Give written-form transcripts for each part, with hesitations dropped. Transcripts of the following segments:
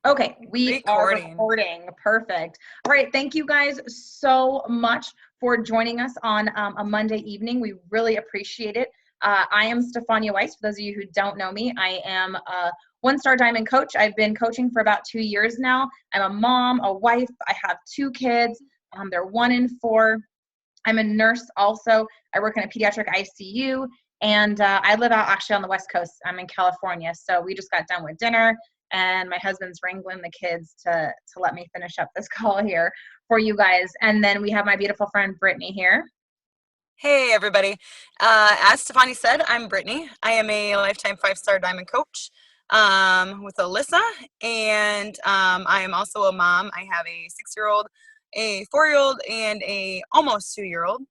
Okay, we are Recording. recording. Perfect. All right, thank you guys so much for joining us on a Monday evening. We really appreciate it. I am Stefania Weiss. For those of you who don't know me, I am a one-star diamond coach. I've been coaching for about 2 years now. I'm a mom, a wife. I have 2 kids. They're 1 and 4. I'm a nurse also. I work in a pediatric ICU, and I live out actually on the West Coast. I'm in California, so we just got done with dinner, and my husband's wrangling the kids to let me finish up this call here for you guys. And then we have my beautiful friend Brittany here. Hey, everybody. As Stefani said, I'm Brittany. I am a lifetime 5-star diamond coach with Alyssa, and I am also a mom. I have a 6-year-old, a 4-year-old, and a almost 2-year-old,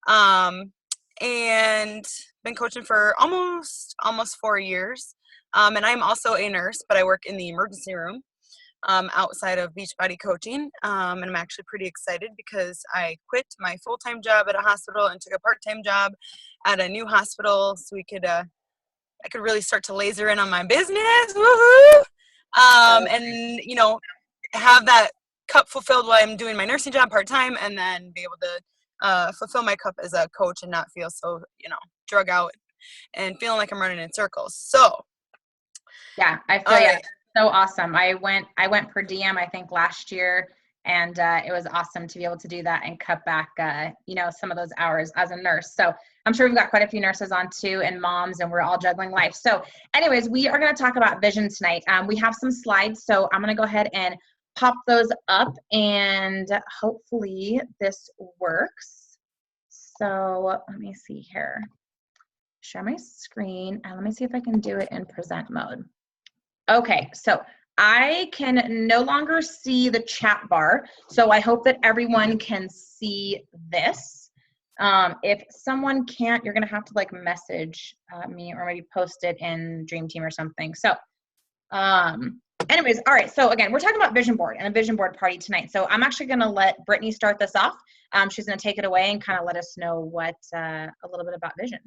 and been coaching for almost 4 years. And I'm also a nurse, but I work in the emergency room. Outside of Beachbody coaching, and I'm actually pretty excited because I quit my full-time job at a hospital and took a part-time job at a new hospital, so I could really start to laser in on my business. Woohoo! And have that cup fulfilled while I'm doing my nursing job part-time, and then be able to fulfill my cup as a coach and not feel so drug out and feeling like I'm running in circles. So Yeah, I feel you. So awesome. I went per diem, I think, last year, and it was awesome to be able to do that and cut back, some of those hours as a nurse. So I'm sure we've got quite a few nurses on too, and moms, and we're all juggling life. So anyways, we are going to talk about vision tonight. We have some slides, so I'm going to go ahead and pop those up, and hopefully this works. So let me see here. Share my screen, and let me see if I can do it in present mode. Okay, so I can no longer see the chat bar, so I hope that everyone can see this. If someone can't, you're gonna have to message me or maybe post it in Dream Team or something. So anyways, all right, so again, we're talking about vision board and a vision board party tonight. So I'm actually gonna let Brittany start this off. She's gonna take it away and kind of let us know what a little bit about vision.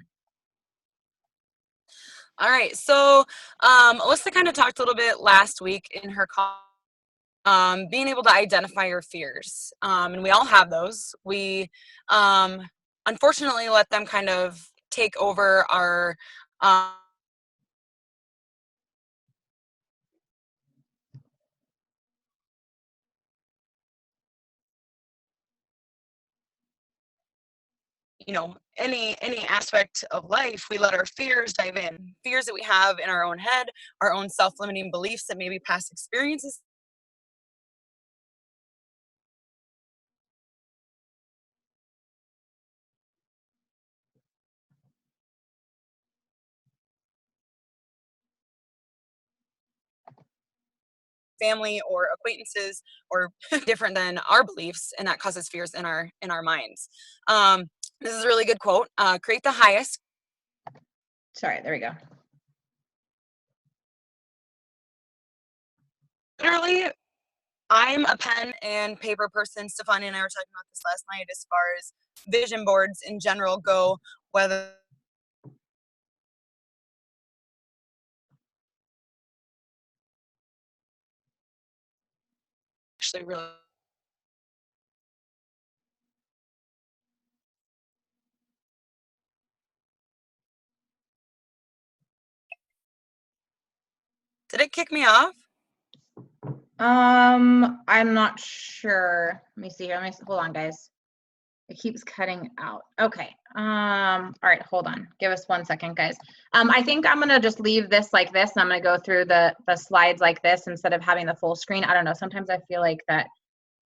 all right, so Alyssa kind of talked a little bit last week in her call, being able to identify your fears, and we all have those. We unfortunately let them kind of take over our any aspect of life. We let our fears dive in, fears that we have in our own head, our own self-limiting beliefs that maybe past experiences, family or acquaintances, or different than our beliefs, and that causes fears in our minds. This is a really good quote. Create the highest. Sorry, there we go. Literally, I'm a pen and paper person. Stefani and I were talking about this last night as far as vision boards in general go, whether actually really. Did it kick me off? I'm not sure. Let me see here. Hold on, guys. It keeps cutting out. Okay. All right, hold on. Give us 1 second, guys. I think I'm gonna just leave this like this, and I'm gonna go through the slides like this instead of having the full screen. I don't know. Sometimes I feel like that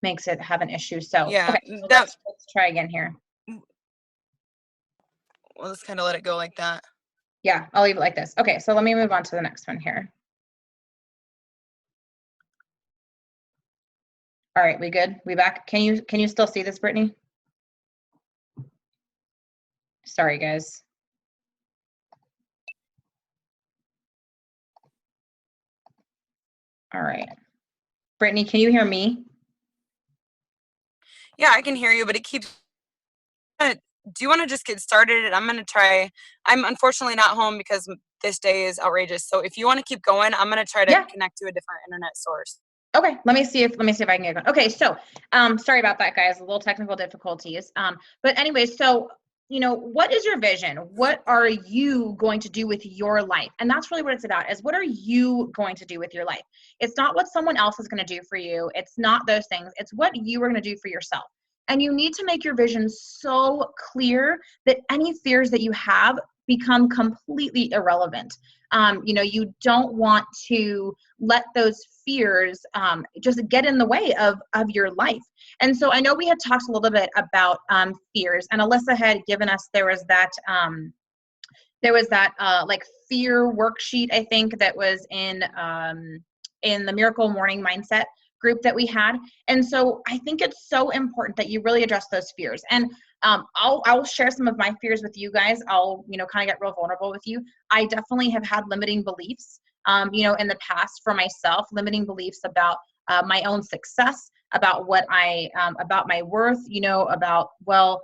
makes it have an issue. So Yeah, okay, so let's try again here. We'll just kind of let it go like that. Yeah, I'll leave it like this. Okay, so let me move on to the next one here. All right, we good? We back? Can you still see this, Brittany? Sorry, guys. All right. Brittany, can you hear me? Yeah, I can hear you, but it keeps. Do you want to just get started? I'm going to try. I'm unfortunately not home because this day is outrageous. So if you want to keep going, I'm going to try to connect to a different internet source. Okay, let me see if I can get going. Okay, so sorry about that, guys. A little technical difficulties. But anyway, so what is your vision? What are you going to do with your life? And that's really what it's about, is what are you going to do with your life? It's not what someone else is going to do for you. It's not those things. It's what you are going to do for yourself. And you need to make your vision so clear that any fears that you have become completely irrelevant. You don't want to let those fears just get in the way of your life. And so I know we had talked a little bit about fears, and Alyssa had given us, there was that like fear worksheet, I think, that was in the Miracle Morning Mindset group that we had. And so I think it's so important that you really address those fears. And I'll share some of my fears with you guys. I'll, kind of get real vulnerable with you. I definitely have had limiting beliefs, in the past for myself, limiting beliefs about my own success, about about my worth, about, well,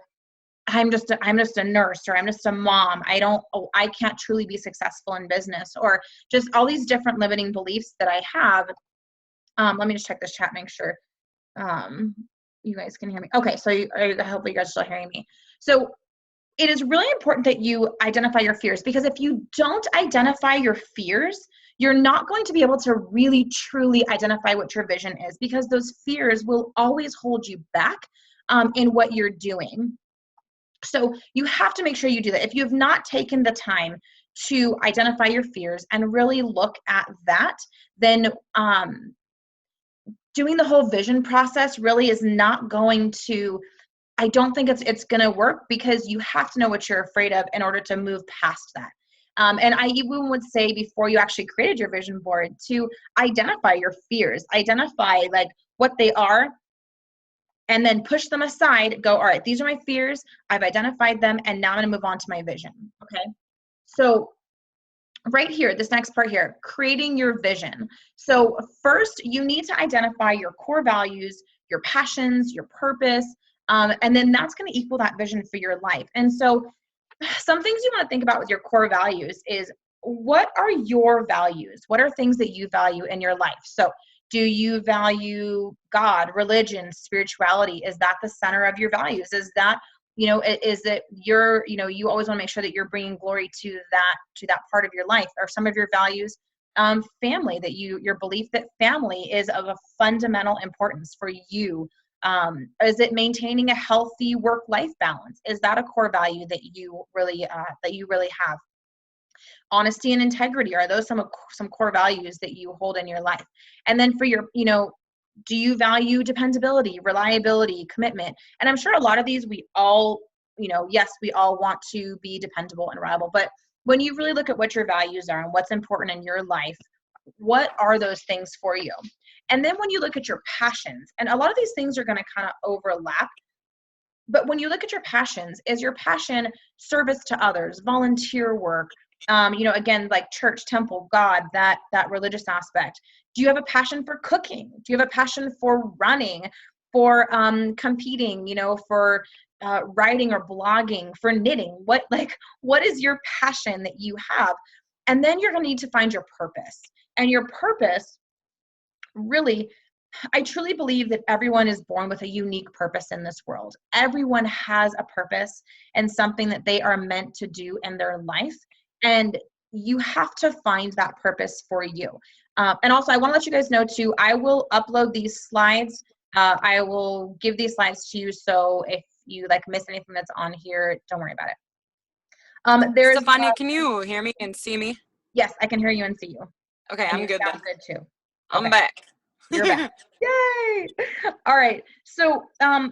I'm just a nurse, or I'm just a mom. I can't truly be successful in business, or just all these different limiting beliefs that I have. Let me just check this chat, make sure you guys can hear me. Okay, so I hope you guys are still hearing me. So it is really important that you identify your fears, because if you don't identify your fears, you're not going to be able to really truly identify what your vision is, because those fears will always hold you back in what you're doing. So you have to make sure you do that. If you have not taken the time to identify your fears and really look at that, then doing the whole vision process really is not going to, I don't think it's going to work, because you have to know what you're afraid of in order to move past that. And I even would say, before you actually created your vision board, to identify your fears, identify like what they are, and then push them aside. Go, all right, these are my fears. I've identified them, and now I'm going to move on to my vision. Okay. So right here, this next part here, creating your vision. So first, you need to identify your core values, your passions, your purpose, and then that's going to equal that vision for your life. And so some things you want to think about with your core values is, what are your values? What are things that you value in your life? So do you value God, religion, spirituality? Is that the center of your values? Is that, is it you always want to make sure that you're bringing glory to that part of your life? Or some of your values, family, that your belief that family is of a fundamental importance for you. Is it maintaining a healthy work-life balance? Is that a core value that you really have? Honesty and integrity, are those some core values that you hold in your life? And then for your, do you value dependability, reliability, commitment? And I'm sure a lot of these we all, yes, we all want to be dependable and reliable, but when you really look at what your values are and what's important in your life, what are those things for you? And then when you look at your passions, and a lot of these things are going to kind of overlap, but when you look at your passions, is your passion service to others, volunteer work, again, like church, temple, God, that religious aspect? Do you have a passion for cooking? Do you have a passion for running, for competing, for writing or blogging, for knitting? What is your passion that you have? And then you're going to need to find your purpose. And your purpose, really, I truly believe that everyone is born with a unique purpose in this world. Everyone has a purpose and something that they are meant to do in their life. And you have to find that purpose for you. And also, I want to let you guys know too, I will upload these slides. I will give these slides to you. So if you miss anything that's on here, don't worry about it. Stefania, can you hear me and see me? Yes, I can hear you and see you. Okay, and I'm good then. Good too. I'm back. You're back. Yay! All right. So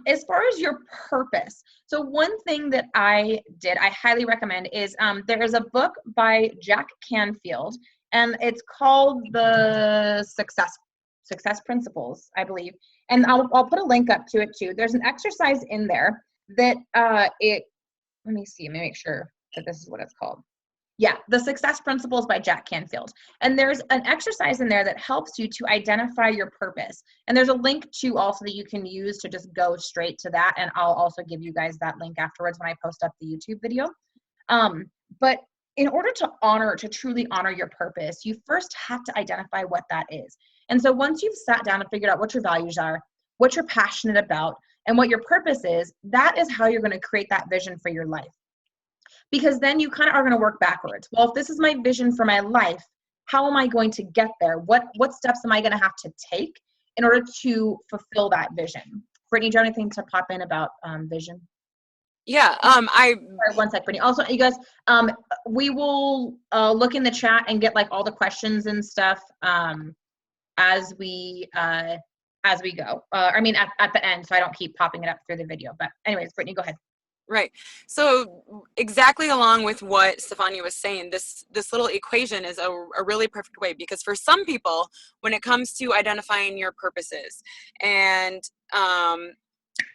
as far as your purpose, so one thing that I highly recommend is there is a book by Jack Canfield, and it's called The Success Principles, I believe. And I'll put a link up to it too. There's an exercise in there that let me see, let me make sure that this is what it's called. Yeah, The Success Principles by Jack Canfield. And there's an exercise in there that helps you to identify your purpose. And there's a link too also that you can use to just go straight to that. And I'll also give you guys that link afterwards when I post up the YouTube video. But in order to truly honor your purpose, you first have to identify what that is. And so once you've sat down and figured out what your values are, what you're passionate about, and what your purpose is, that is how you're going to create that vision for your life. Because then you kind of are going to work backwards. Well, if this is my vision for my life, how am I going to get there? What steps am I going to have to take in order to fulfill that vision? Brittany, do you have anything to pop in about vision? Yeah, Sorry, one sec, Brittany. Also, you guys, we will look in the chat and get like all the questions and stuff as we go. I mean, at the end, so I don't keep popping it up through the video. But anyways, Brittany, go ahead. Right. So exactly along with what Stefania was saying, this little equation is a really perfect way, because for some people, when it comes to identifying your purposes and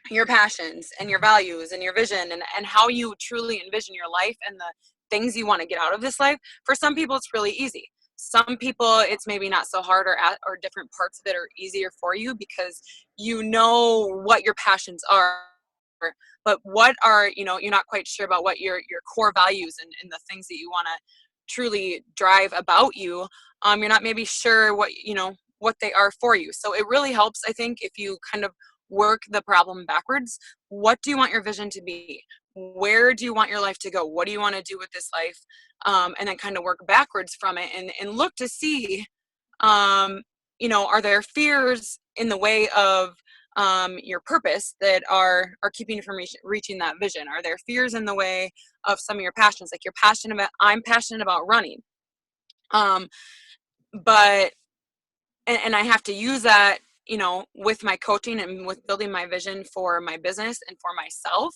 your passions and your values and your vision and how you truly envision your life and the things you want to get out of this life, for some people it's really easy. Some people it's maybe not so hard, or different parts of it are easier for you because you know what your passions are, but what are, you're not quite sure about what your core values and the things that you want to truly drive about you. You're not maybe sure what they are for you. So it really helps, I think, if you kind of work the problem backwards. What do you want your vision to be? Where do you want your life to go? What do you want to do with this life? And then kind of work backwards from it and look to see, are there fears in the way of your purpose that are keeping you from reaching that vision? Are there fears in the way of some of your passions? Like I'm passionate about running. But I have to use that, with my coaching and with building my vision for my business and for myself,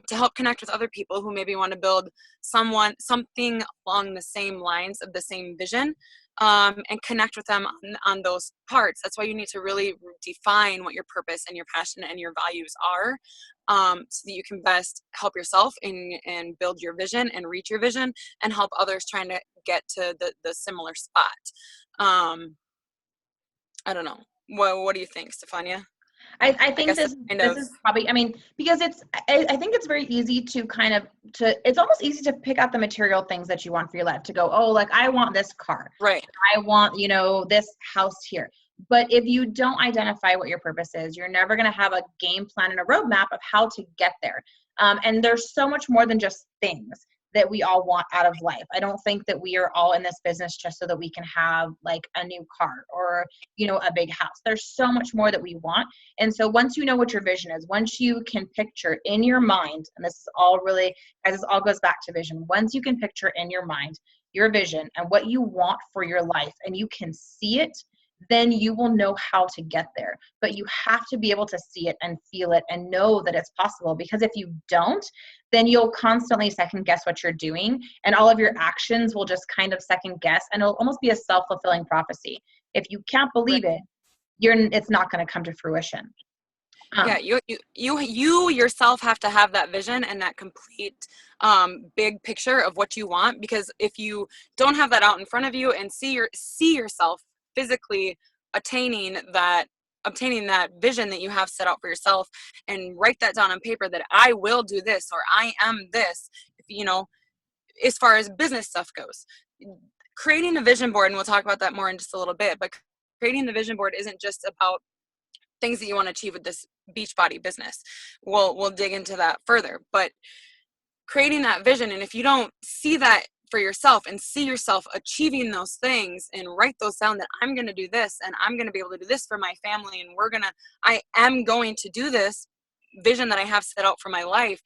to help connect with other people who maybe want to build something along the same lines of the same vision, and connect with them on those parts. That's why you need to really define what your purpose and your passion and your values are, so that you can best help yourself and build your vision and reach your vision and help others trying to get to the similar spot. I don't know. What do you think, Stefania? I think this is probably, I mean, because I think it's very easy to it's almost easy to pick out the material things that you want for your life, to go, oh, like I want this car. Right. I want, this house here. But if you don't identify what your purpose is, you're never going to have a game plan and a roadmap of how to get there. And there's so much more than just things that we all want out of life. I don't think that we are all in this business just so that we can have like a new car or, a big house. There's so much more that we want. And so once you know what your vision is, once you can picture in your mind, and this is all really, guys, this all goes back to vision. Once you can picture in your mind your vision and what you want for your life, and you can see it, then you will know how to get there. But you have to be able to see it and feel it and know that it's possible, because if you don't, then you'll constantly second guess what you're doing, and all of your actions will just kind of second guess, and it'll almost be a self-fulfilling prophecy. If you can't believe it, it's not going to come to fruition. Yeah, you yourself have to have that vision and that complete big picture of what you want, because if you don't have that out in front of you and see yourself physically obtaining that vision that you have set out for yourself, and write that down on paper that I will do this, or I am this, as far as business stuff goes. Creating a vision board, and we'll talk about that more in just a little bit, but creating the vision board isn't just about things that you want to achieve with this Beachbody business. We'll dig into that further, but creating that vision, and if you don't see that for yourself and see yourself achieving those things and write those down, that I'm going to do this and I'm going to be able to do this for my family, and I am going to do this vision that I have set out for my life.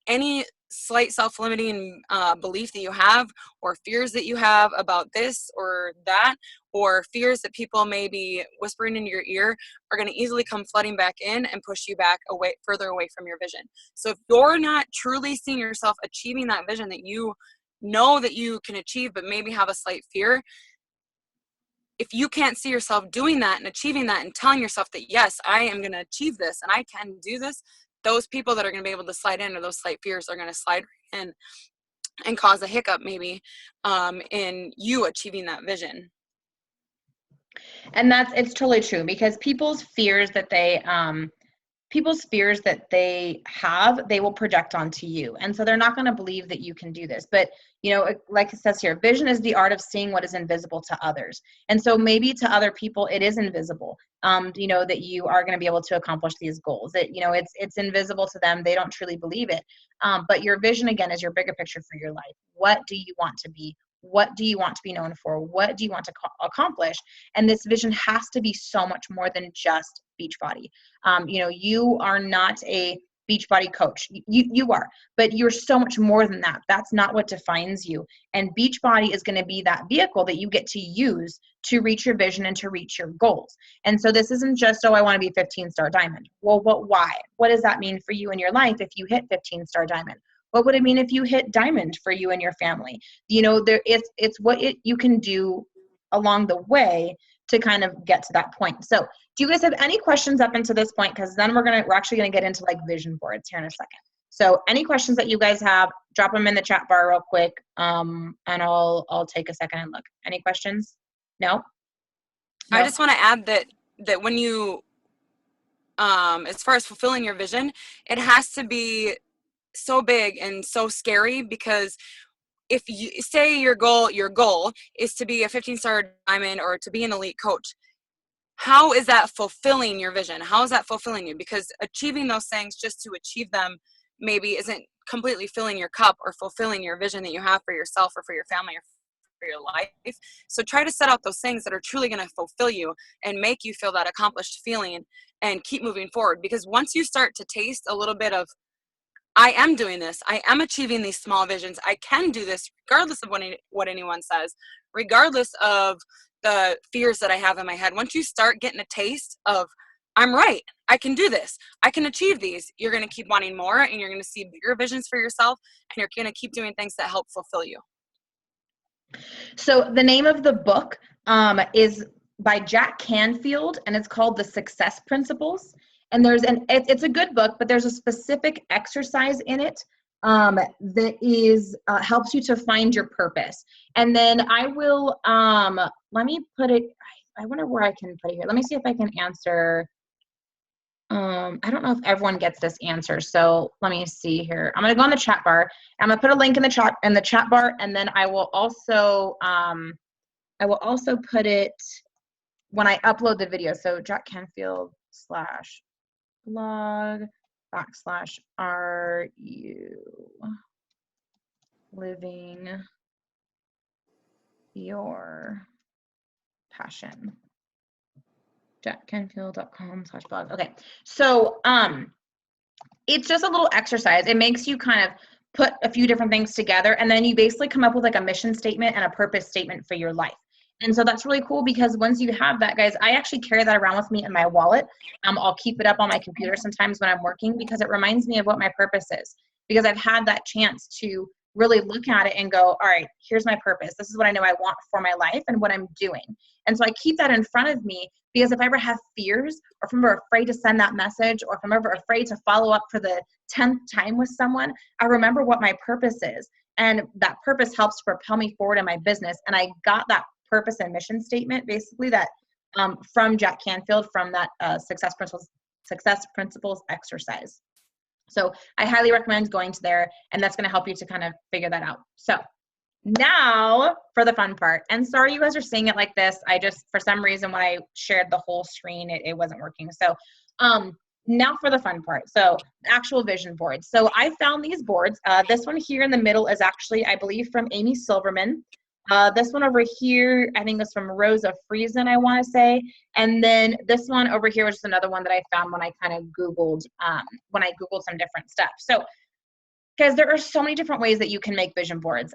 Any slight self-limiting belief that you have, or fears that you have about this or that, or fears that people may be whispering in your ear, are going to easily come flooding back in and push you back further away from your vision. So if you're not truly seeing yourself achieving that vision that you know that you can achieve, but maybe have a slight fear, if you can't see yourself doing that and achieving that and telling yourself that, yes, I am going to achieve this and I can do this, those people that are going to be able to slide in, or those slight fears, are going to slide in and cause a hiccup maybe in you achieving that vision. And it's totally true, because people's fears that they people's fears that they have, they will project onto you. And so they're not going to believe that you can do this. But, you know, like it says here, vision is the art of seeing what is invisible to others. And so maybe to other people, it is invisible, you know, that you are going to be able to accomplish these goals, that, you know, it's invisible to them. They don't truly believe it. But your vision, again, is your bigger picture for your life. What do you want to be? What do you want to be known for? What do you want to accomplish? And this vision has to be so much more than just Beachbody. You know, you are not a Beachbody coach. You are, but you're so much more than that. That's not what defines you. And Beachbody is going to be that vehicle that you get to use to reach your vision and to reach your goals. And so this isn't just, oh, I want to be 15-star diamond. Well, why? What does that mean for you in your life if you hit 15-star diamond? What would it mean if you hit diamond for you and your family? You know, it's what you can do along the way to kind of get to that point. So do you guys have any questions up until this point? Because then we're actually gonna get into like vision boards here in a second. So any questions that you guys have, drop them in the chat bar real quick, and I'll take a second and look. Any questions? No? I just want to add that when you, as far as fulfilling your vision, it has to be so big and so scary, because if you say your goal is to be a 15-star diamond or to be an elite coach, how is that fulfilling your vision? How is that fulfilling you? Because achieving those things just to achieve them maybe isn't completely filling your cup or fulfilling your vision that you have for yourself or for your family or for your life. So try to set out those things that are truly going to fulfill you and make you feel that accomplished feeling, and keep moving forward. Because once you start to taste a little bit of, I am doing this, I am achieving these small visions, I can do this regardless of what anyone says, regardless of the fears that I have in my head. Once you start getting a taste of, I'm right, I can do this, I can achieve these, you're going to keep wanting more, and you're going to see bigger visions for yourself, and you're going to keep doing things that help fulfill you. So the name of the book is by Jack Canfield, and it's called The Success Principles. And it's a good book, but there's a specific exercise in it that is helps you to find your purpose. And then I will let me put it. I wonder where I can put it here. Let me see if I can answer. I don't know if everyone gets this answer, so let me see here. I'm gonna go in the chat bar. I'm gonna put a link in the chat bar, and then I will also put it when I upload the video. So Jack Canfield /blog / are you living your passion? jackcanfield.com/blog. Okay. So it's just a little exercise. It makes you kind of put a few different things together, and then you basically come up with like a mission statement and a purpose statement for your life. And so that's really cool, because once you have that, guys, I actually carry that around with me in my wallet. I'll keep it up on my computer sometimes when I'm working, because it reminds me of what my purpose is, because I've had that chance to really look at it and go, all right, here's my purpose. This is what I know I want for my life and what I'm doing. And so I keep that in front of me, because if I ever have fears, or if I'm ever afraid to send that message, or if I'm ever afraid to follow up for the 10th time with someone, I remember what my purpose is. And that purpose helps to propel me forward in my business. And I got that purpose and mission statement, basically, that from Jack Canfield, from that success principles exercise. So I highly recommend going to there, and that's going to help you to kind of figure that out. So now for the fun part. And sorry you guys are seeing it like this. I just, for some reason, when I shared the whole screen, it wasn't working. So now for the fun part. So actual vision boards. So I found these boards. This one here in the middle is actually, I believe, from Amy Silverman. This one over here, I think, is from Rosa Friesen, I want to say. And then this one over here was just another one that I found when I kind of Googled, some different stuff. So, because there are so many different ways that you can make vision boards.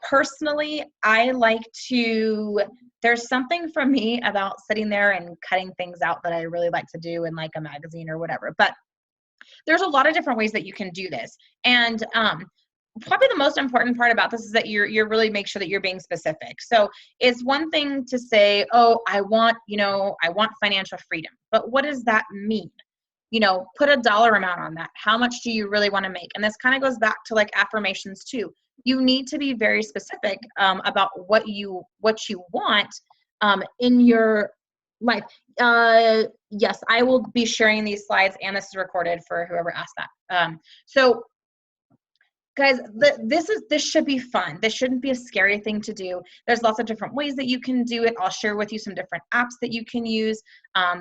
Personally, I like to, there's something for me about sitting there and cutting things out that I really like to do in like a magazine or whatever. But there's a lot of different ways that you can do this. And probably the most important part about this is that you're really make sure that you're being specific. So it's one thing to say, oh, I want financial freedom, but what does that mean? Put a dollar amount on that. How much do you really want to make? And this kind of goes back to like affirmations too. You need to be very specific about what you want in your Live. Yes, I will be sharing these slides, and this is recorded for whoever asked that. So guys, this should be fun. This shouldn't be a scary thing to do. There's lots of different ways that you can do it. I'll share with you some different apps that you can use.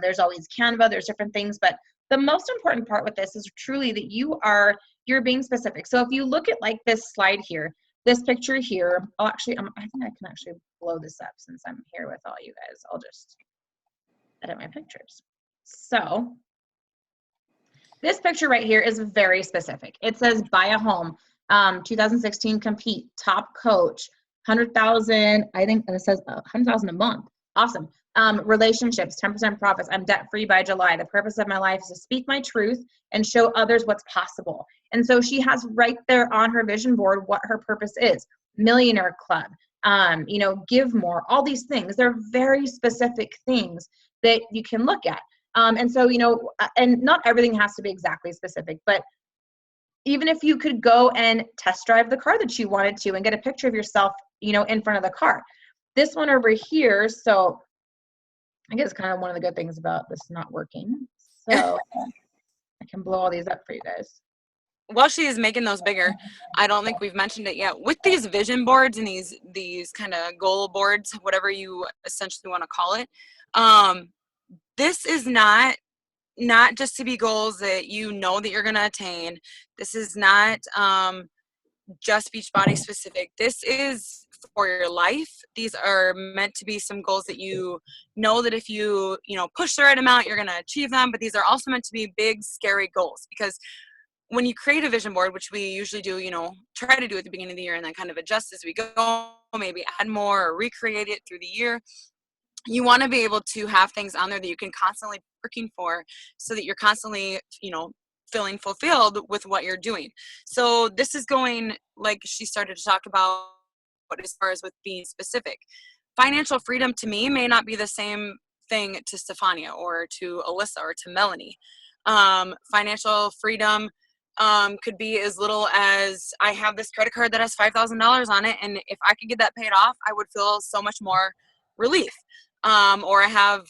There's always Canva, there's different things, but the most important part with this is truly that you're being specific. So if you look at like this slide here, this picture here, I think I can actually blow this up since I'm here with all you guys. I'll just edit my pictures. So this picture right here is very specific. It says buy a home, 2016 compete, top coach, 100,000, I think it says 100,000 a month. Awesome. Relationships, 10% profits. I'm debt free by July. The purpose of my life is to speak my truth and show others what's possible. And so she has right there on her vision board what her purpose is. Millionaire club, give more, all these things. They're very specific things that you can look at. And so, and not everything has to be exactly specific, but even if you could go and test drive the car that you wanted to and get a picture of yourself, in front of the car. This one over here, so I guess kind of one of the good things about this not working. So I can blow all these up for you guys. While she is making those bigger, I don't think we've mentioned it yet. With these vision boards and these kind of goal boards, whatever you essentially want to call it, this is not just to be goals that that you're going to attain. This is not just Beachbody specific. This is for your life. These are meant to be some goals that that if you push the right amount, you're going to achieve them. But these are also meant to be big, scary goals, because when you create a vision board, which we usually do, try to do at the beginning of the year and then kind of adjust as we go, maybe add more or recreate it through the year. You want to be able to have things on there that you can constantly be working for, so that you're constantly, feeling fulfilled with what you're doing. So this is going, like she started to talk about, as far as with being specific. Financial freedom to me may not be the same thing to Stefania or to Alyssa or to Melanie. Financial freedom could be as little as, I have this credit card that has $5,000 on it, and if I could get that paid off, I would feel so much more relief. Or I have,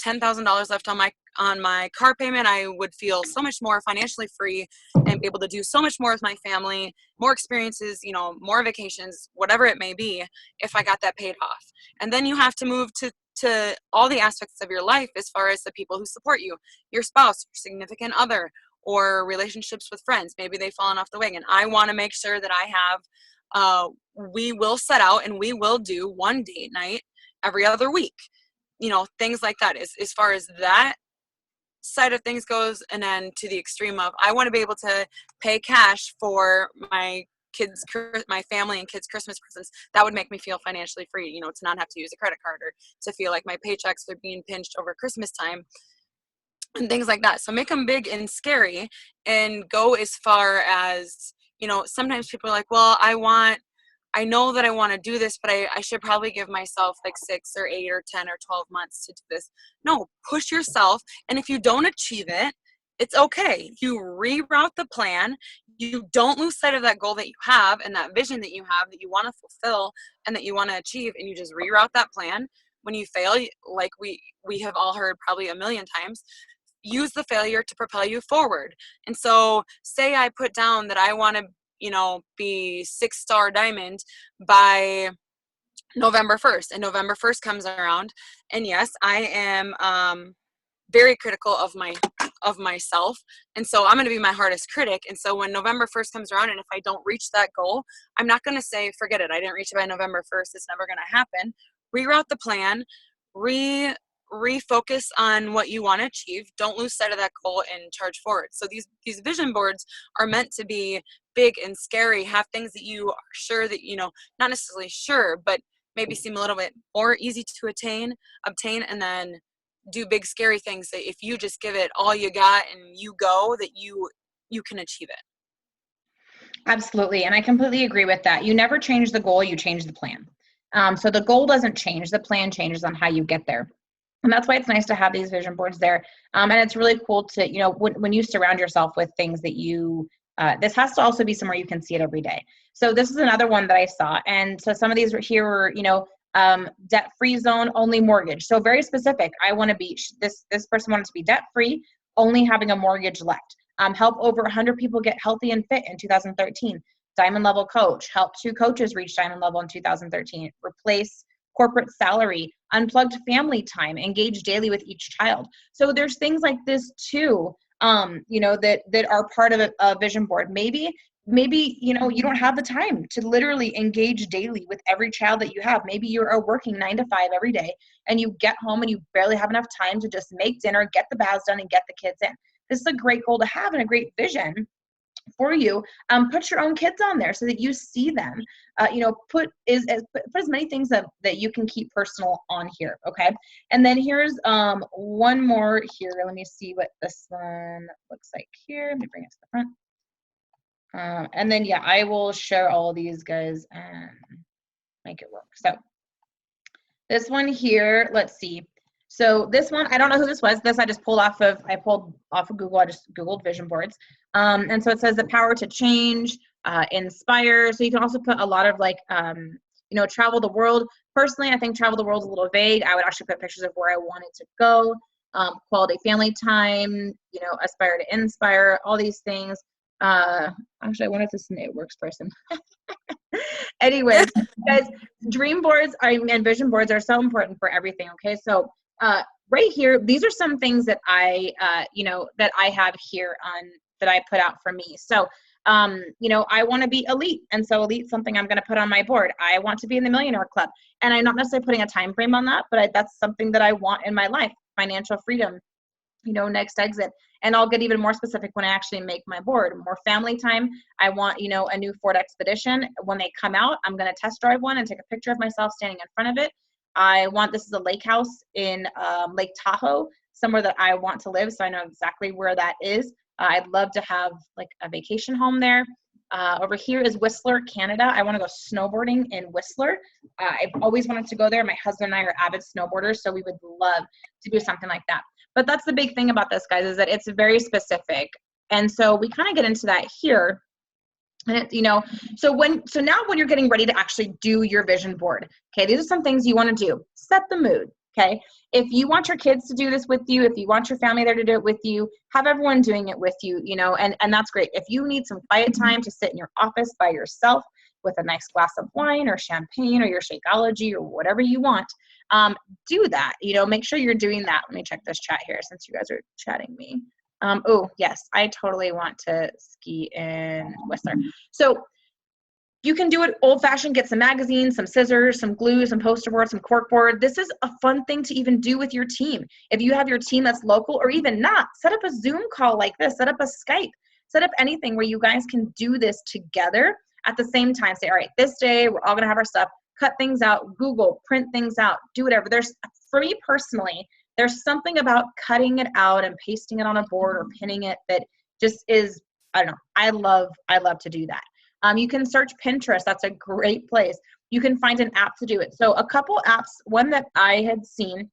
$10,000 left on my car payment. I would feel so much more financially free and be able to do so much more with my family, more experiences, more vacations, whatever it may be, if I got that paid off. And then you have to move to all the aspects of your life, as far as the people who support you, your spouse, your significant other, or relationships with friends. Maybe they've fallen off the wagon. I want to make sure that I have, we will set out and we will do one date night every other week, things like that. As far as that side of things goes. And then to the extreme of, I want to be able to pay cash for my family and kids' Christmas presents. That would make me feel financially free, to not have to use a credit card, or to feel like my paychecks are being pinched over Christmas time and things like that. So make them big and scary, and go as far as, sometimes people are like, well, I know that I want to do this, but I should probably give myself like 6 or 8 or 10 or 12 months to do this. No, push yourself. And if you don't achieve it, it's okay. You reroute the plan. You don't lose sight of that goal that you have and that vision that you have that you want to fulfill and that you want to achieve. And you just reroute that plan. When you fail, like we have all heard probably a million times, use the failure to propel you forward. And so say I put down that I want to be 6-star diamond by November 1st, and November 1st comes around, and yes, I am very critical of myself, and so I'm going to be my hardest critic. And so when November 1st comes around, and if I don't reach that goal, I'm not going to say, forget it, I didn't reach it by November 1st, it's never going to happen. Reroute the plan, refocus on what you want to achieve. Don't lose sight of that goal and charge forward. So these vision boards are meant to be big and scary, have things that you are sure that, not necessarily sure, but maybe seem a little bit more easy to obtain, and then do big scary things that if you just give it all you got and you go, that you can achieve it. Absolutely. And I completely agree with that. You never change the goal, you change the plan. So the goal doesn't change, the plan changes on how you get there. And that's why it's nice to have these vision boards there. And it's really cool to, when you surround yourself with things that this has to also be somewhere you can see it every day. So this is another one that I saw. And so some of these here were, debt-free zone, only mortgage. So very specific. I want to be, this person wanted to be debt-free, only having a mortgage left. Help over 100 people get healthy and fit in 2013. Diamond level coach, help 2 coaches reach diamond level in 2013. Replace corporate salary, unplugged family time, engage daily with each child. So there's things like this too, that are part of a vision board. Maybe, you don't have the time to literally engage daily with every child that you have. Maybe you're working 9 to 5 every day and you get home and you barely have enough time to just make dinner, get the baths done, and get the kids in. This is a great goal to have and a great vision for you. Put your own kids on there so that you see them. Put as many things that you can keep personal on here. Okay. And then here's one more here. Let me see what this one looks like here. Let me bring it to the front. And then, yeah, I will share all of these guys and make it work. So this one here, let's see. So this one, I don't know who this was. This I pulled off of Google. I just Googled vision boards. And so it says the power to change, inspire. So you can also put a lot of travel the world. Personally, I think travel the world is a little vague. I would actually put pictures of where I wanted to go. Quality family time, aspire to inspire, all these things. Actually, I wanted to submit works person. Anyways, guys, dream boards and vision boards are so important for everything. Okay, so right here, these are some things that I have here that I put out for me. So, I want to be elite, and so elite something I'm going to put on my board. I want to be in the Millionaire Club, and I'm not necessarily putting a time frame on that, but that's something that I want in my life. Financial freedom, next exit. And I'll get even more specific when I actually make my board. More family time. I want, a new Ford Expedition. When they come out, I'm going to test drive one and take a picture of myself standing in front of it. I want, this is a lake house in Lake Tahoe, somewhere that I want to live. So I know exactly where that is. I'd love to have like a vacation home there. Over here is Whistler, Canada. I want to go snowboarding in Whistler. I've always wanted to go there. My husband and I are avid snowboarders, so we would love to do something like that. But that's the big thing about this, guys, is that it's very specific. And so we kind of get into that here. And so now when you're getting ready to actually do your vision board, okay, these are some things you want to do. Set the mood, okay? If you want your kids to do this with you, if you want your family there to do it with you, have everyone doing it with you, and that's great. If you need some quiet time to sit in your office by yourself with a nice glass of wine or champagne or your Shakeology or whatever you want, do that. Make sure you're doing that. Let me check this chat here since you guys are chatting me. Oh, yes, I totally want to ski in Whistler. So you can do it old-fashioned, get some magazines, some scissors, some glue, some poster board, some cork board. This is a fun thing to even do with your team. If you have your team that's local or even not, set up a Zoom call like this, set up a Skype, set up anything where you guys can do this together at the same time. Say, all right, this day we're all gonna have our stuff, cut things out, Google, print things out, do whatever. For me personally, there's something about cutting it out and pasting it on a board or pinning it that just is, I don't know, I love to do that. You can search Pinterest. That's a great place. You can find an app to do it. So a couple apps, one that I had seen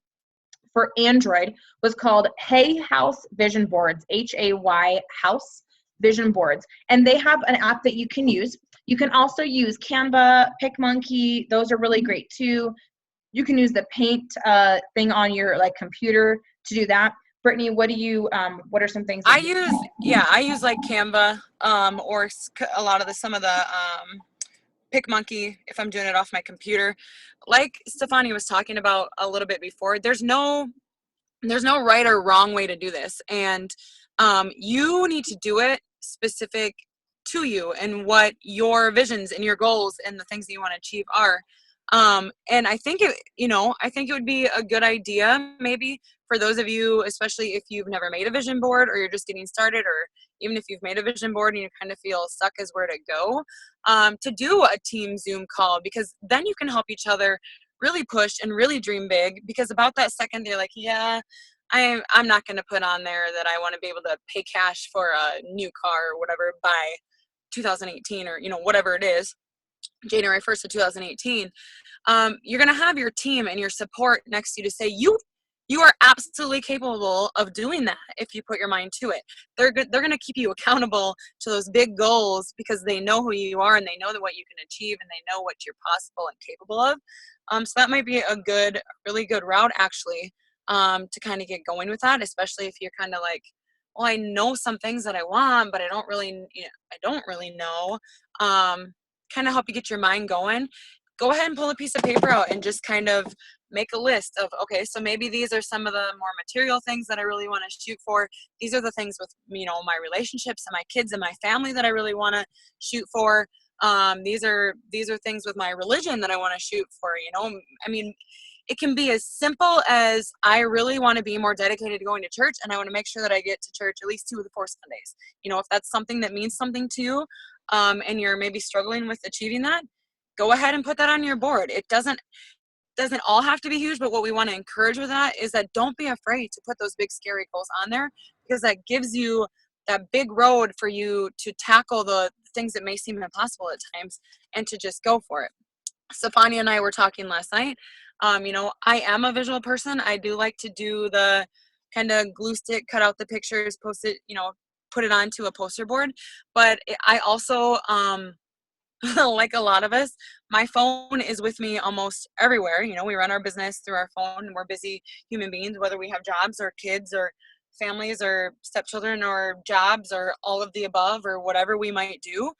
for Android was called Hay House Vision Boards, Hay House Vision Boards. And they have an app that you can use. You can also use Canva, PicMonkey. Those are really great too. You can use the paint thing on your computer to do that. Brittany, what are some things? I use like Canva or a lot of some of the PicMonkey if I'm doing it off my computer. Like Stefani was talking about a little bit before, there's no right or wrong way to do this. And you need to do it specific to you and what your visions and your goals and the things that you want to achieve are. And I think it would be a good idea maybe for those of you, especially if you've never made a vision board or you're just getting started, or even if you've made a vision board and you kind of feel stuck as where to go, to do a team Zoom call, because then you can help each other really push and really dream big. Because about that second, they're like, yeah, I'm not going to put on there that I want to be able to pay cash for a new car or whatever by 2018 or, whatever it is, January 1st of 2018. You're going to have your team and your support next to you to say, you are absolutely capable of doing that if you put your mind to it. They're going to keep you accountable to those big goals because they know who you are and they know what you can achieve and they know what you're possible and capable of. So that might be a really good route actually, to kind of get going with that, especially if you're kind of like, well, I know some things that I want, but I don't really, I don't really know. Kind of help you get your mind going. Go ahead and pull a piece of paper out and just kind of make a list of, okay, so maybe these are some of the more material things that I really want to shoot for. These are the things with, my relationships and my kids and my family that I really want to shoot for. These are things with my religion that I want to shoot for. I mean, it can be as simple as, I really want to be more dedicated to going to church, and I want to make sure that I get to church at least 2 of the 4 Sundays. If that's something that means something to you, and you're maybe struggling with achieving that, go ahead and put that on your board. It doesn't all have to be huge, but what we want to encourage with that is that don't be afraid to put those big scary goals on there, because that gives you that big road for you to tackle the things that may seem impossible at times, and to just go for it. Stefania and I were talking last night. I am a visual person. I do like to do the kind of glue stick, cut out the pictures, post it, put it onto a poster board. But I also, like a lot of us, my phone is with me almost everywhere. We run our business through our phone, and we're busy human beings, whether we have jobs or kids or families or stepchildren or jobs or all of the above or whatever we might do.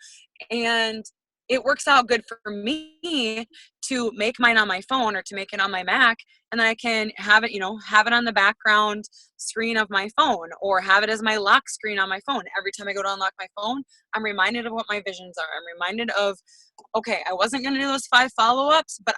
And it works out good for me to make mine on my phone or to make it on my Mac, and then I can have it, have it on the background screen of my phone, or have it as my lock screen on my phone. Every time I go to unlock my phone, I'm reminded of what my visions are. I'm reminded of, okay, I wasn't going to do those 5 follow-ups, but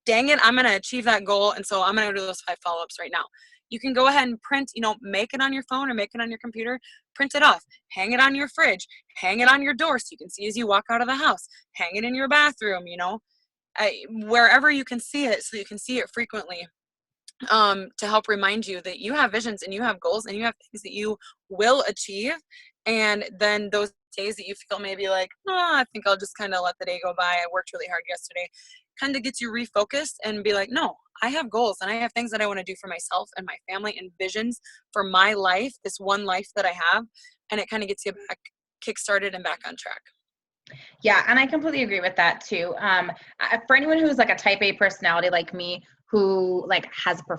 dang it, I'm going to achieve that goal. And so I'm going to do those 5 follow-ups right now. You can go ahead and print, make it on your phone or make it on your computer, print it off, hang it on your fridge, hang it on your door so you can see as you walk out of the house, hang it in your bathroom, wherever you can see it, so you can see it frequently, to help remind you that you have visions and you have goals and you have things that you will achieve. And then those days that you feel maybe like, oh, I think I'll just kind of let the day go by, I worked really hard yesterday, kind of gets you refocused and be like, no, I have goals and I have things that I want to do for myself and my family, and visions for my life, this one life that I have. And it kind of gets you back kick-started and back on track. Yeah, and I completely agree with that too. For anyone who's like a type A personality like me, who like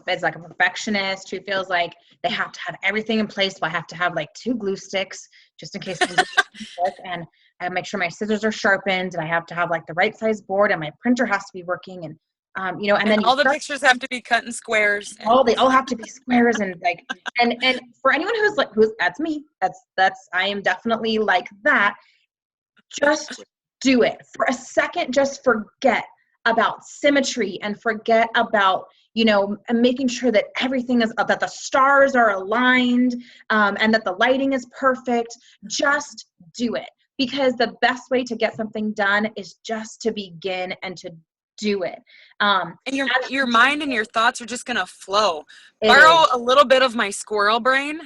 is like a perfectionist, who feels like they have to have everything in place. So I have to have like 2 glue sticks just in case and I make sure my scissors are sharpened, and I have to have like the right size board, and my printer has to be working, and and then all the pictures have to be cut in squares. They all have to be squares, and like and for anyone who's that's me. That's I am definitely like that. Just do it for a second. Just forget about symmetry and forget about, making sure that everything is, that the stars are aligned, and that the lighting is perfect. Just do it, because the best way to get something done is just to begin and to do it. And your mind and your thoughts are just going to flow. Borrow a little bit of my squirrel brain,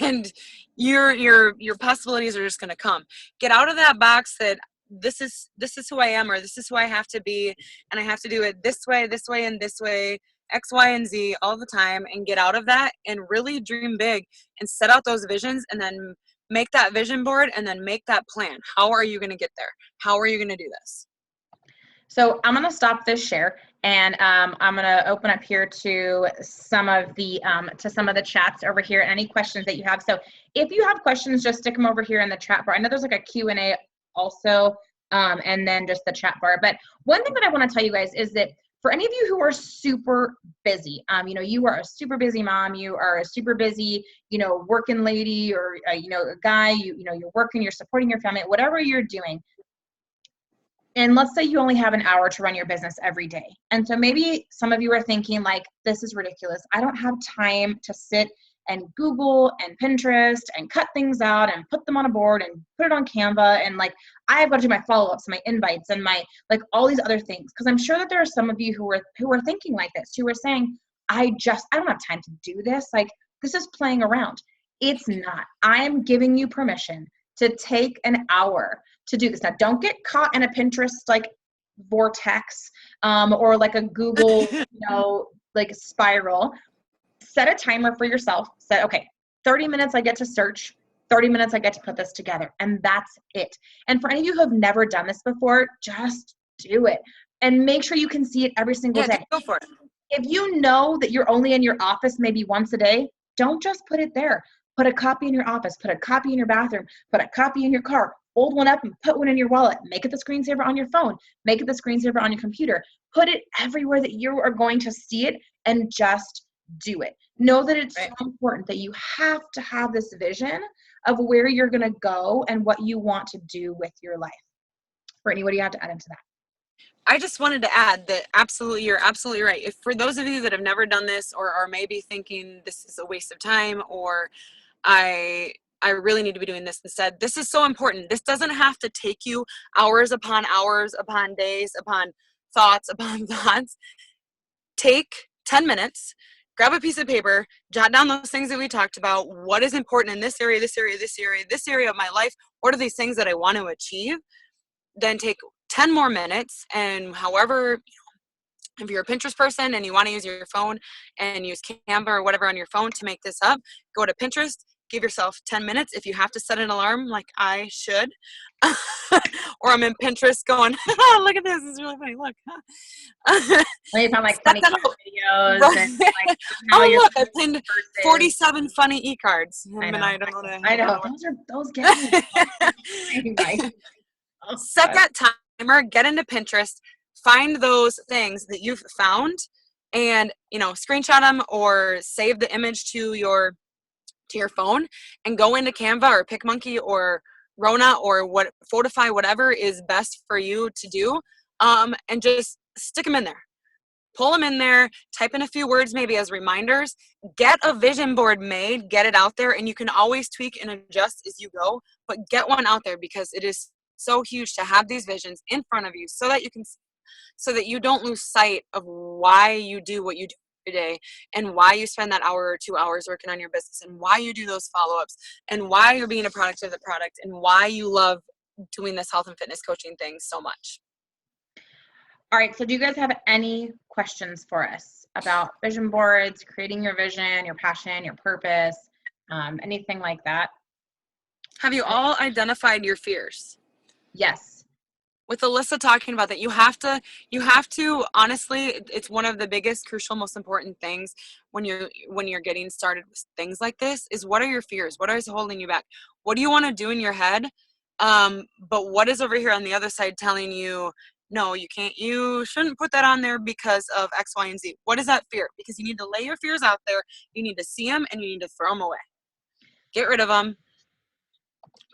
and your possibilities are just going to come. Get out of that box that this is who I am, or this is who I have to be, and I have to do it this way, and this way, X, Y, and Z all the time, and get out of that and really dream big and set out those visions, and then make that vision board, and then make that plan. How are you going to get there? How are you going to do this? So I'm going to stop this share, and I'm going to open up here to some of the chats over here, and any questions that you have. So if you have questions, just stick them over here in the chat bar. I know there's like a Q&A also, and then just the chat bar. But one thing that I want to tell you guys is that for any of you who are super busy, you are a super busy mom, you are a super busy, working lady, or, a guy, you're working, you're supporting your family, whatever you're doing. And let's say you only have an hour to run your business every day. And so maybe some of you are thinking like, this is ridiculous. I don't have time to sit and Google and Pinterest and cut things out and put them on a board and put it on Canva. And like, I've got to do my follow-ups, my invites, and my, like, all these other things. Cause I'm sure that there are some of you who are thinking like this, who are saying, I don't have time to do this. Like, this is playing around. It's not. I am giving you permission to take an hour to do this. Now, don't get caught in a Pinterest like vortex, or like a Google, like spiral. Set a timer for yourself. Set, okay, 30 minutes I get to search, 30 minutes I get to put this together, and that's it. And for any of you who have never done this before, just do it. and make sure you can see it every single day. Go for it. If you know that you're only in your office maybe once a day, don't just put it there. Put a copy in your office, put a copy in your bathroom, put a copy in your car, fold one up and put one in your wallet. Make it the screensaver on your phone. Make it the screensaver on your computer. Put it everywhere that you are going to see it, and just do it. Know that it's so important that you have to have this vision of where you're going to go and what you want to do with your life. Brittany, what do you have to add into that? I just wanted to add that you're absolutely right. If for those of you that have never done this, or are maybe thinking this is a waste of time, or I really need to be doing this instead, this is so important. This doesn't have to take you hours upon days upon thoughts upon thoughts. Take 10 minutes, grab a piece of paper, jot down those things that we talked about. What is important in this area, this area, this area, this area of my life? What are these things that I want to achieve? Then take 10 more minutes, and however, if you're a Pinterest person and you want to use your phone and use Canva or whatever on your phone to make this up, go to Pinterest, give yourself 10 minutes. If you have to set an alarm like I should, or I'm in Pinterest going, oh, look at this, it's really funny, look. You found like funny videos. Right. And like, oh, look, I pinned 47 funny e-cards. I know. And I don't know. I know. Those get me. Set that timer, get into Pinterest, find those things that you've found, and screenshot them or save the image to your phone, and go into Canva or PicMonkey or Rona or Photify, whatever is best for you to do, and just stick them in there. Pull them in there, type in a few words maybe as reminders, get a vision board made, get it out there, and you can always tweak and adjust as you go, but get one out there, because it is so huge to have these visions in front of you so that you don't lose sight of why you do what you do every day, and why you spend that hour or 2 hours working on your business, and why you do those follow-ups, and why you're being a product of the product, and why you love doing this health and fitness coaching thing so much. All right, so do you guys have any questions for us about vision boards, creating your vision, your passion, your purpose, anything like that? Have you all identified your fears? Yes. With Alyssa talking about that, you have to honestly, it's one of the biggest, crucial, most important things when you're getting started with things like this, is what are your fears? What is holding you back? What do you want to do in your head? But what is over here on the other side telling you, no, you can't, you shouldn't put that on there because of X, Y, and Z. What is that fear? Because you need to lay your fears out there. You need to see them, and you need to throw them away. Get rid of them.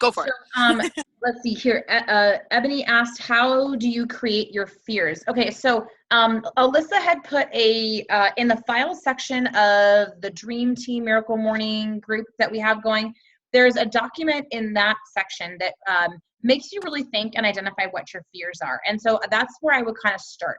Go for it. Let's see here. Ebony asked, how do you create your fears? Okay, so Alyssa had put in the file section of the Dream Team Miracle Morning group that we have going, there's a document in that section that makes you really think and identify what your fears are. And so that's where I would kind of start.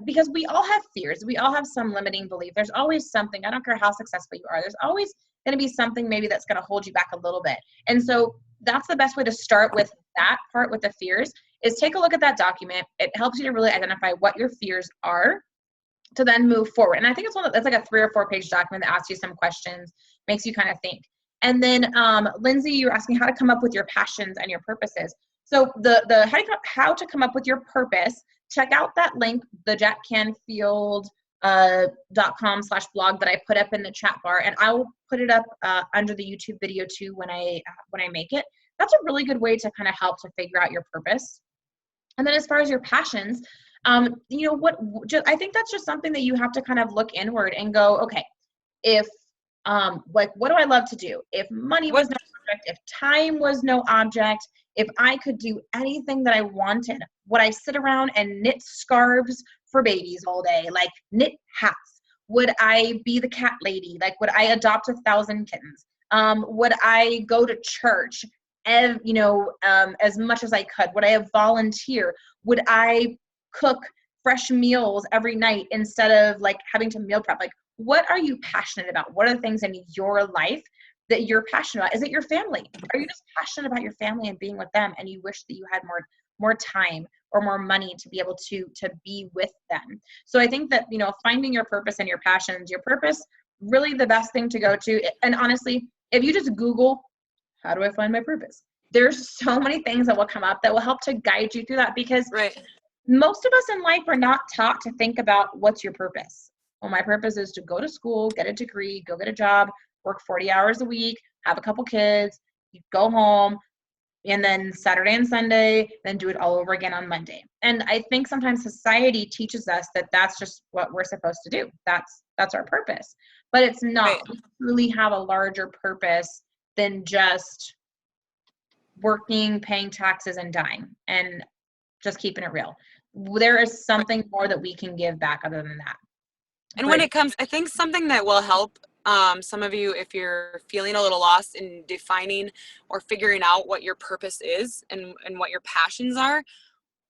Because we all have fears. We all have some limiting belief. There's always something. I don't care how successful you are. There's always going to be something maybe that's going to hold you back a little bit. And so that's the best way to start with that part, with the fears, is take a look at that document. It helps you to really identify what your fears are to then move forward. And I think it's like a 3 or 4 page document that asks you some questions, makes you kind of think. And then Lindsay, you're asking how to come up with your passions and your purposes. So the how to come up with your purpose, check out that link, the Jack Canfield .com/blog that I put up in the chat bar, and I'll put it up under the YouTube video too when I make it. That's a really good way to kind of help to figure out your purpose. And then as far as your passions, I think that's just something that you have to kind of look inward and go, okay, if what do I love to do? If money was no object, if time was no object, if I could do anything that I wanted, would I sit around and knit scarves for babies all day, like knit hats? Would I be the cat lady? Like, would I adopt 1,000 kittens? Would I go to church, as much as I could? Would I volunteer? Would I cook fresh meals every night instead of like having to meal prep? Like, what are you passionate about? What are the things in your life that you're passionate about? Is it your family? Are you just passionate about your family and being with them, and you wish that you had more time or more money to be able to be with them? So I think that, finding your purpose and your passions, your purpose, really the best thing to go to. And honestly, if you just Google, how do I find my purpose? There's so many things that will come up that will help to guide you through that, because right. most of us in life are not taught to think about what's your purpose. Well, my purpose is to go to school, get a degree, go get a job, work 40 hours a week, have a couple kids, go home, and then Saturday and Sunday, then do it all over again on Monday. And I think sometimes society teaches us that that's just what we're supposed to do. That's our purpose. But it's not. Right. We truly have a larger purpose than just working, paying taxes, and dying, and just keeping it real. There is something more that we can give back other than that. And when But it comes, I think something that will help some of you, if you're feeling a little lost in defining or figuring out what your purpose is and what your passions are,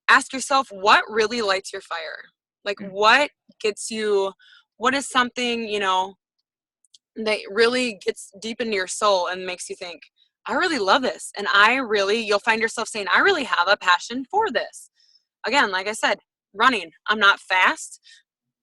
ask yourself what really lights your fire. Like what gets you, what is something, you know, that really gets deep into your soul and makes you think, I really love this. And you'll find yourself saying, I really have a passion for this. Again, like I said, running. I'm not fast,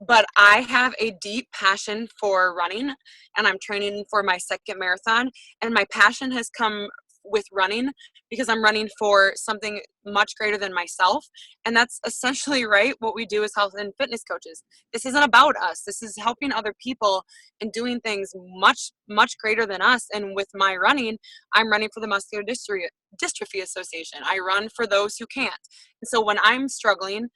but I have a deep passion for running, and I'm training for my second marathon. And my passion has come with running because I'm running for something much greater than myself. And that's essentially, right, what we do as health and fitness coaches. This isn't about us. This is helping other people and doing things much, much greater than us. And with my running, I'm running for the Muscular Dystrophy Association. I run for those who can't. And so when I'm struggling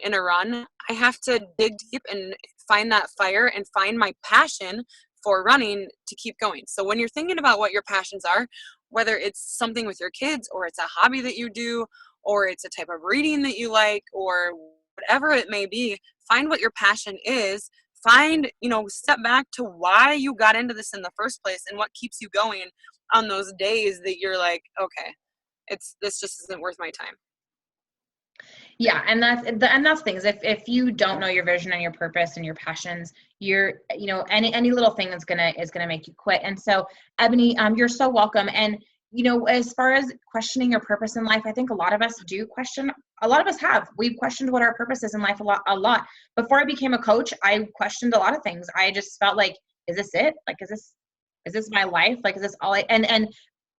in a run, I have to dig deep and find that fire and find my passion for running to keep going. So when you're thinking about what your passions are, whether it's something with your kids or it's a hobby that you do or it's a type of reading that you like or whatever it may be, find what your passion is. Find, step back to why you got into this in the first place and what keeps you going on those days that you're like, okay, this just isn't worth my time. yeah, and that's things. If you don't know your vision and your purpose and your passions, any little thing is gonna make you quit. And so, Ebony, you're so welcome. And as far as questioning your purpose in life, I think a lot of us do question. A lot of us have. We've questioned what our purpose is in life a lot. Before I became a coach, I questioned a lot of things. I just felt like, is this it? Like, is this my life? Like, is this all and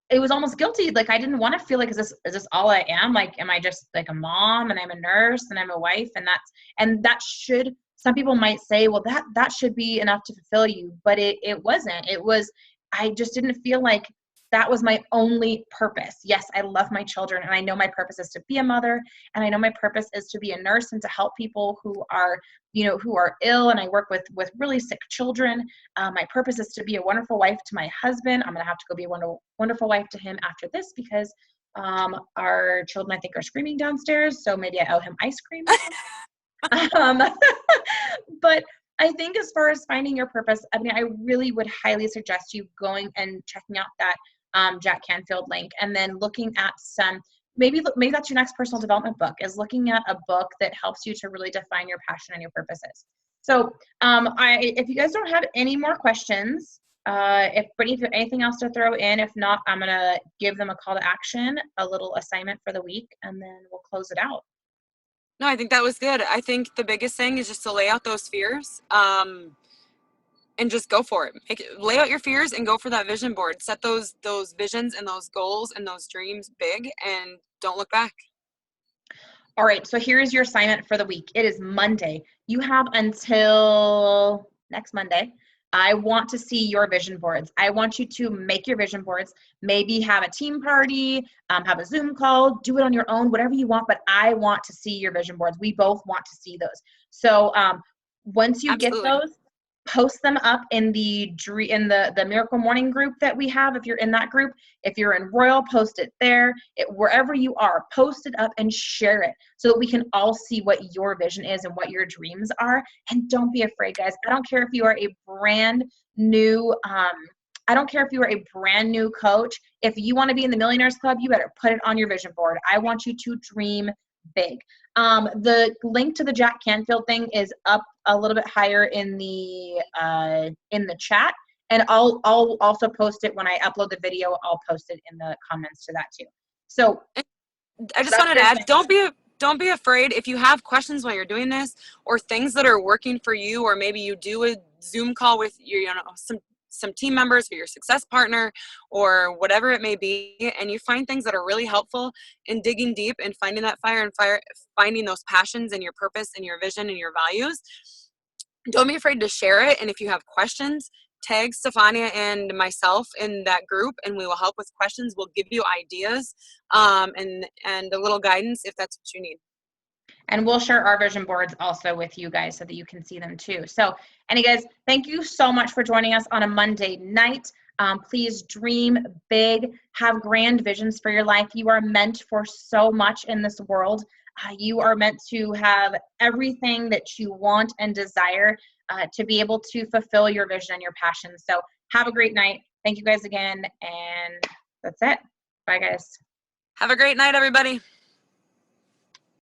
it was almost guilty. Like, I didn't want to feel like, is this all I am? Like, am I just like a mom and I'm a nurse and I'm a wife and that should, some people might say, well, that should be enough to fulfill you, but it wasn't. I just didn't feel like that was my only purpose. Yes, I love my children and I know my purpose is to be a mother and I know my purpose is to be a nurse and to help people who are ill, and I work with really sick children. My purpose is to be a wonderful wife to my husband. I'm going to have to go be a wonderful wife to him after this because our children, I think, are screaming downstairs. So maybe I owe him ice cream. But I think as far as finding your purpose, I mean, I really would highly suggest you going and checking out that Jack Canfield link, and then looking at some, maybe that's your next personal development book, is looking at a book that helps you to really define your passion and your purposes. So if you guys don't have any more questions, if Brittany, if you have anything else to throw in, if not, I'm going to give them a call to action, a little assignment for the week, and then we'll close it out. No, I think that was good. I think the biggest thing is just to lay out those fears and just go for it. Lay out your fears and go for that vision board. Set those visions and those goals and those dreams big and don't look back. All right, so here's your assignment for the week. It is Monday. You have until next Monday. I want to see your vision boards. I want you to make your vision boards, maybe have a team party, have a Zoom call, do it on your own, whatever you want, but I want to see your vision boards. We both want to see those. So once you Absolutely. get those, post them up in the Miracle Morning group that we have. If you're in that group, if you're in Royal, post it there. Wherever you are, post it up and share it so that we can all see what your vision is and what your dreams are. And don't be afraid, guys. I don't care if you are a brand new coach. If you want to be in the Millionaires Club, you better put it on your vision board. I want you to dream big. The link to the Jack Canfield thing is up a little bit higher in the chat, and I'll also post it when I upload the video. I'll post it in the comments to that too. So I just wanted to add, don't be afraid if you have questions while you're doing this or things that are working for you, or maybe you do a Zoom call with your some team members or your success partner or whatever it may be, and you find things that are really helpful in digging deep and finding that fire and finding those passions and your purpose and your vision and your values, don't be afraid to share it. And if you have questions, tag Stefania and myself in that group, and we will help with questions. We'll give you ideas and a little guidance if that's what you need. And we'll share our vision boards also with you guys so that you can see them too. So guys, thank you so much for joining us on a Monday night. Please dream big, have grand visions for your life. You are meant for so much in this world. You are meant to have everything that you want and desire to be able to fulfill your vision and your passion. So have a great night. Thank you guys again. And that's it. Bye, guys. Have a great night, everybody.